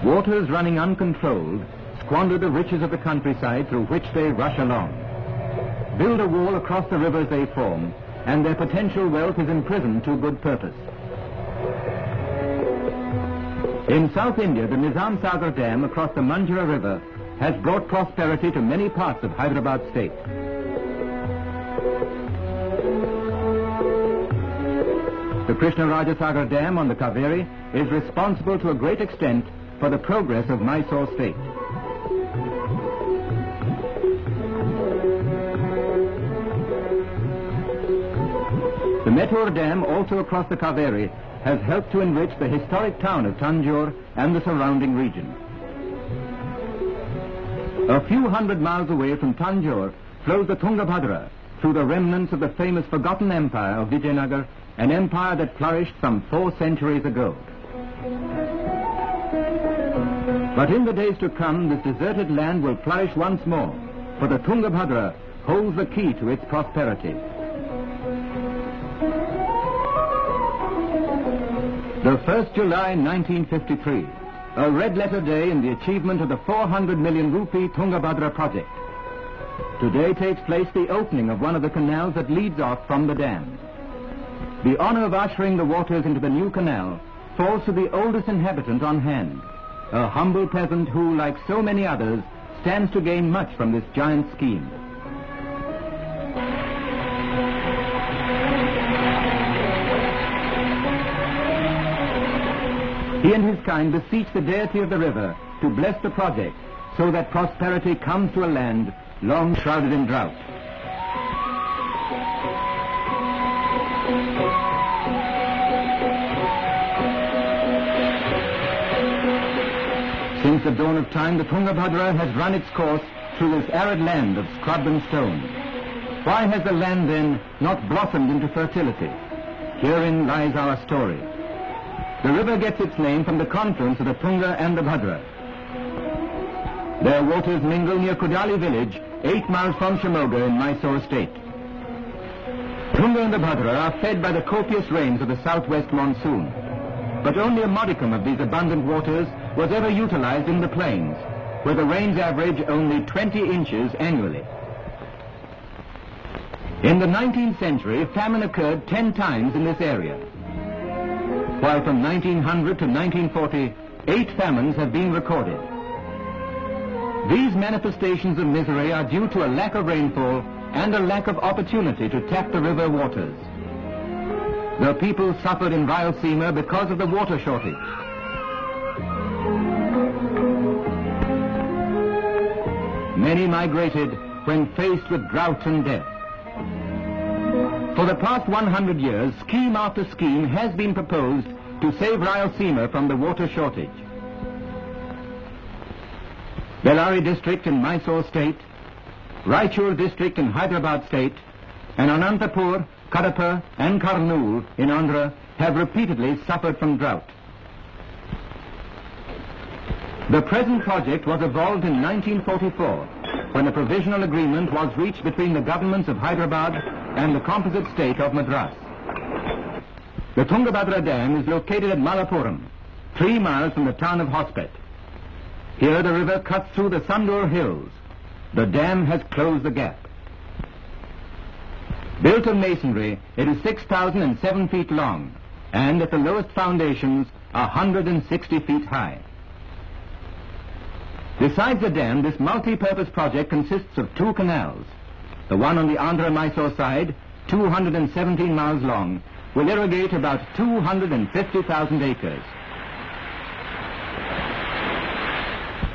Waters running uncontrolled squander the riches of the countryside through which they rush along. Build a wall across the rivers they form, and their potential wealth is imprisoned to good purpose. In South India, the Nizam Sagar Dam across the Manjira River has brought prosperity to many parts of Hyderabad state. The Krishna Sagar Dam on the Kaveri is responsible to a great extent for the progress of Mysore state. The Mettur Dam, also across the Kaveri, has helped to enrich the historic town of Tanjore and the surrounding region. A few hundred miles away from Tanjore flows the Tungabhadra through the remnants of the famous forgotten empire of Vijayanagar, an empire that flourished some 4 centuries ago. But in the days to come, this deserted land will flourish once more, for the Tungabhadra holds the key to its prosperity. The 1st July 1953, a red-letter day in the achievement of the 400 million rupee Tungabhadra project. Today takes place the opening of one of the canals that leads off from the dam. The honor of ushering the waters into the new canal falls to the oldest inhabitant on hand, a humble peasant who, like so many others, stands to gain much from this giant scheme. He and his kind beseech the deity of the river to bless the project so that prosperity comes to a land long shrouded in drought. Since the dawn of time, the Tungabhadra has run its course through this arid land of scrub and stone. Why has the land then not blossomed into fertility? Herein lies our story. The river gets its name from the confluence of the Tunga and the Bhadra. Their waters mingle near Kudali village, 8 miles from Shimoga in Mysore state. Tunga and the Bhadra are fed by the copious rains of the southwest monsoon. But only a modicum of these abundant waters was ever utilized in the plains, where the rains average only 20 inches annually. In the 19th century, famine occurred 10 times in this area, while from 1900 to 1940, 8 famines have been recorded. These manifestations of misery are due to a lack of rainfall and a lack of opportunity to tap the river waters. The people suffered in Rayalaseema because of the water shortage. Many migrated when faced with drought and death. For the past 100 years, scheme after scheme has been proposed to save Rayalaseema from the water shortage. Bellary district in Mysore state, Raichur district in Hyderabad state, and Anantapur, Kadapa and Kurnool in Andhra have repeatedly suffered from drought. The present project was evolved in 1944, when a provisional agreement was reached between the governments of Hyderabad and the composite state of Madras. The Tungabhadra Dam is located at Malappuram, 3 miles from the town of Hospet. Here the river cuts through the Sandur hills. The dam has closed the gap. Built of masonry, it is 6,007 feet long, and at the lowest foundations, 160 feet high. Besides the dam, this multi-purpose project consists of 2 canals. The one on the Andhra-Mysore side, 217 miles long, will irrigate about 250,000 acres.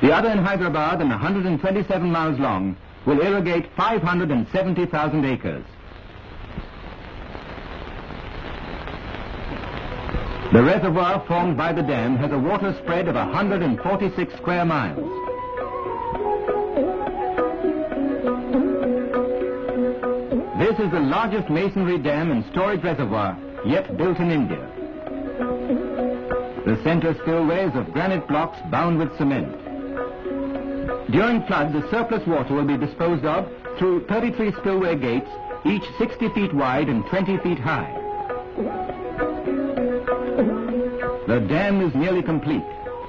The other in Hyderabad, and 127 miles long, will irrigate 570,000 acres. The reservoir formed by the dam has a water spread of 146 square miles. This is the largest masonry dam and storage reservoir yet built in India. The center spillway is of granite blocks bound with cement. During floods, the surplus water will be disposed of through 33 spillway gates, each 60 feet wide and 20 feet high. The dam is nearly complete.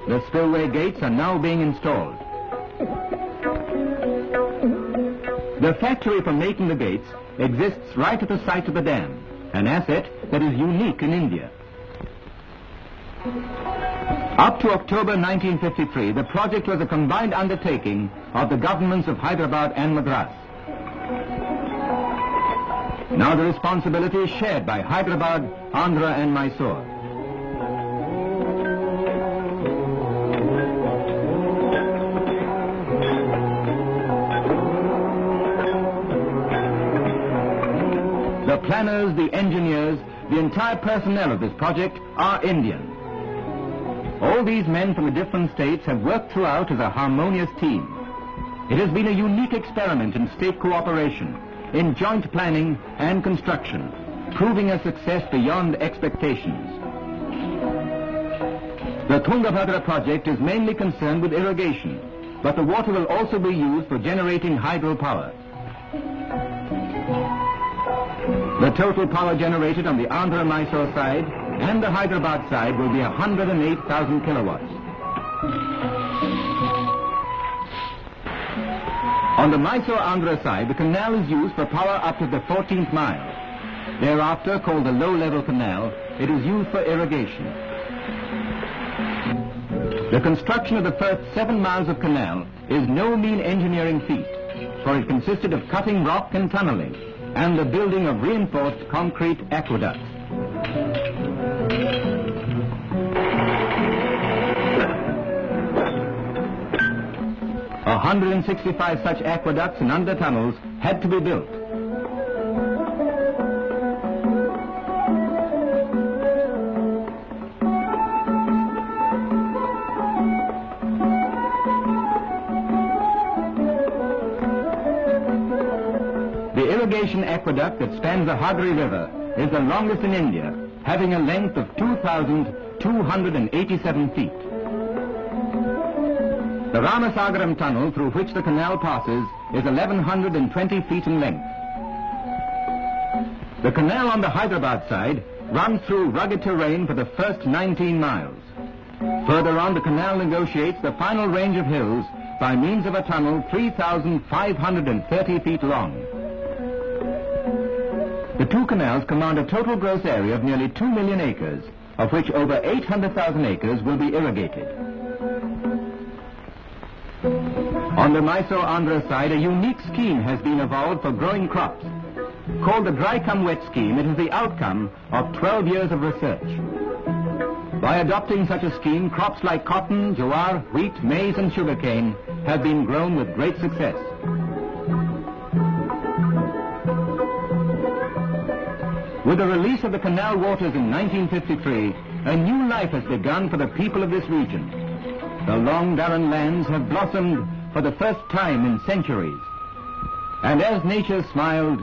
The spillway gates are now being installed. The factory for making the gates exists right at the site of the dam, an asset that is unique in India. Up to October 1953, the project was a combined undertaking of the governments of Hyderabad and Madras. Now the responsibility is shared by Hyderabad, Andhra and Mysore. The planners, the engineers, the entire personnel of this project are Indian. All these men from the different states have worked throughout as a harmonious team. It has been a unique experiment in state cooperation, in joint planning and construction, proving a success beyond expectations. The Tungabhadra project is mainly concerned with irrigation, but the water will also be used for generating hydropower. The total power generated on the Andhra-Mysore side and the Hyderabad side will be 108,000 kilowatts. On the Mysore-Andhra side, the canal is used for power up to the 14th mile. Thereafter, called the low-level canal, it is used for irrigation. The construction of the first 7 miles of canal is no mean engineering feat, for it consisted of cutting rock and tunneling, and the building of reinforced concrete aqueducts. A 165 such aqueducts and under-tunnels had to be built. The irrigation aqueduct that spans the Hagri River is the longest in India, having a length of 2,287 feet. The Ramasagaram tunnel through which the canal passes is 1,120 feet in length. The canal on the Hyderabad side runs through rugged terrain for the first 19 miles. Further on, the canal negotiates the final range of hills by means of a tunnel 3,530 feet long. The two canals command a total gross area of nearly 2 million acres, of which over 800,000 acres will be irrigated. On the Mysore-Andhra side, a unique scheme has been evolved for growing crops. Called the dry-cum-wet scheme, it is the outcome of 12 years of research. By adopting such a scheme, crops like cotton, jowar, wheat, maize and sugarcane have been grown with great success. With the release of the canal waters in 1953, a new life has begun for the people of this region. The long barren lands have blossomed for the first time in centuries. And as nature smiled,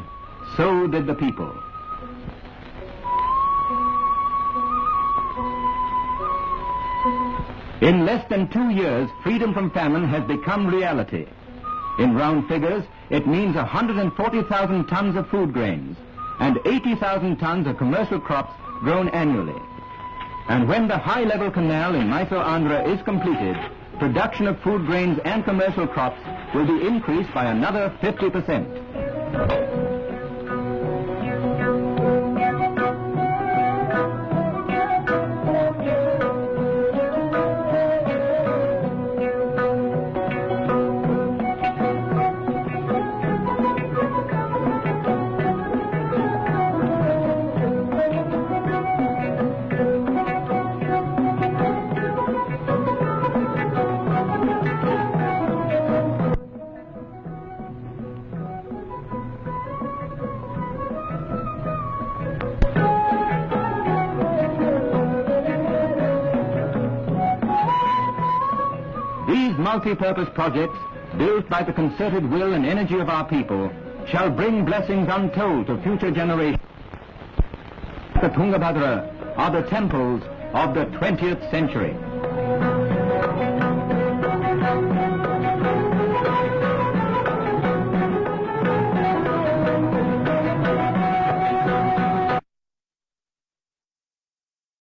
so did the people. In less than 2 years, freedom from famine has become reality. In round figures, it means 140,000 tons of food grains and 80,000 tons of commercial crops grown annually. And when the high-level canal in Mysore-Andhra is completed, production of food grains and commercial crops will be increased by another 50%. These multi-purpose projects, built by the concerted will and energy of our people, shall bring blessings untold to future generations. The Tungabhadra are the temples of the 20th century.